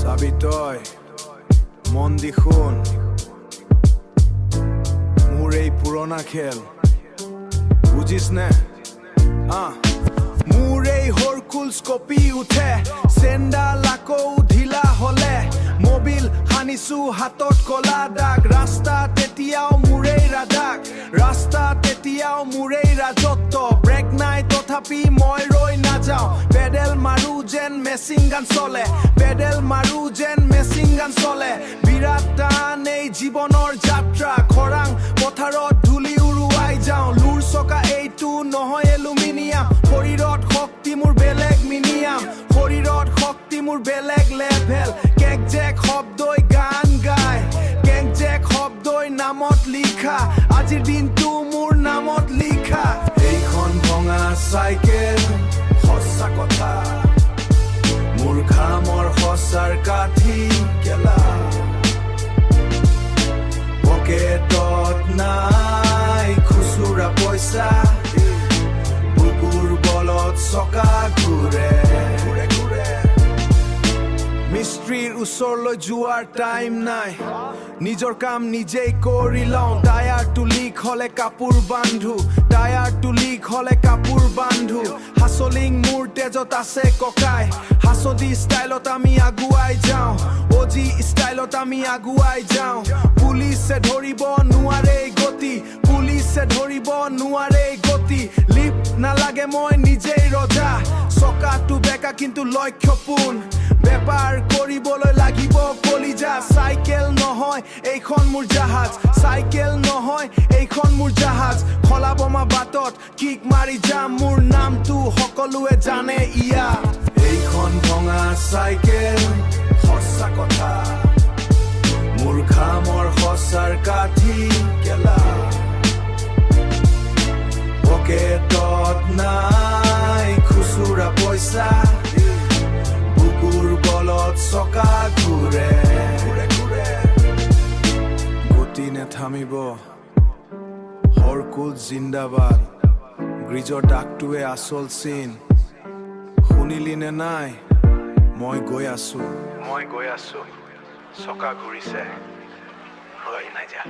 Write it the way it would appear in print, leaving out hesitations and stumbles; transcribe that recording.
চাবি তই মন দি শুন মোৰ এই পুৰণা খেল বুজিছ নে মোৰ এই হৰকুল স্কপি উঠে চেণ্ডাল আকৌ ঢিলা হলে মোবিল হানিছো হাতত কলা দাগ ৰাস্তা তেতিয়াও মোৰেই ৰাজাক ৰাস্তা তেতিয়াও মোৰেই ৰাজত্ব ব্ৰেক নাই তথাপি মই ৰৈ নাযাওঁ পেডেল মাৰো যেন মেচিন গান চলে পেডেল মাৰো যেন মেচিন গান চলে বিৰাট টান এই জীৱনৰ যাত্ৰা খৰাং পথাৰত ধূলি উৰুৱাই যাওঁ লুৰ চকা এইটো নহয় এলুমিনিয়াম শৰীৰত শক্তি মোৰ বেলেগ মিনিয়াম শৰীৰত শক্তি মোৰ বেলেগ লেভেল কেক জেক শব্দই গান গায় কেক জেক শব্দই নামত লিখা আজিৰ দিনটো মোৰ নামত লিখা এইখন ভঙা চাইকেল সঁচা কথা মোৰ ঘামৰ সঁচাৰ কাঠি গেলা পকেটত নাই খুচুৰা পইচা বুকুৰ বলত চকা ঘূৰে মিস্ত্ৰীৰ ওচৰলৈ যোৱাৰ টাইম নাই নিজৰ কাম নিজেই কৰি লওঁ টায়াৰটো লিক হলে কাপোৰ বান্ধো টায়াৰটো লিক হলে কাপোৰ বান্ধো হাচলিং মোৰ তেজত আছে ককাই হাচদি ষ্টাইলত আমি আগুৱাই যাওঁ অজি ষ্টাইলত আমি আগুৱাই যাওঁ পুলিচে ধৰিব নোৱাৰে গতি পুলিচে ধৰিব নোৱাৰে গতি লিপ নালাগে মই নিজেই ৰজা চকাটো বেকা কিন্তু লক্ষ্যপূৰ্ণ বেপাৰ কৰিবলৈ লাগিব কলিজা চাইকেল নহয় এইখন মোৰ জাহাজ চাইকেল নহয় এইখন মোৰ জাহাজ খলা বোমা বাটত কিক মাৰি যাম মোৰ নামটো সকলোৱে জানে ইয়া এইখন ভঙা চাইকেল সঁচা কথা মোৰ ঘামৰ সঁচাৰ কাঠি গেলা পকেটত নাই খুচুৰা পইচা বুকুৰ বলত চকা ঘূৰে গতি নেথামিব হৰকুল জিন্দাবাদ গ্ৰিজৰ ডাকটোৱে আচল চিন শুনিলি নে নাই মই গৈ আছো চকা ঘূৰিছে ৰৈ নাযা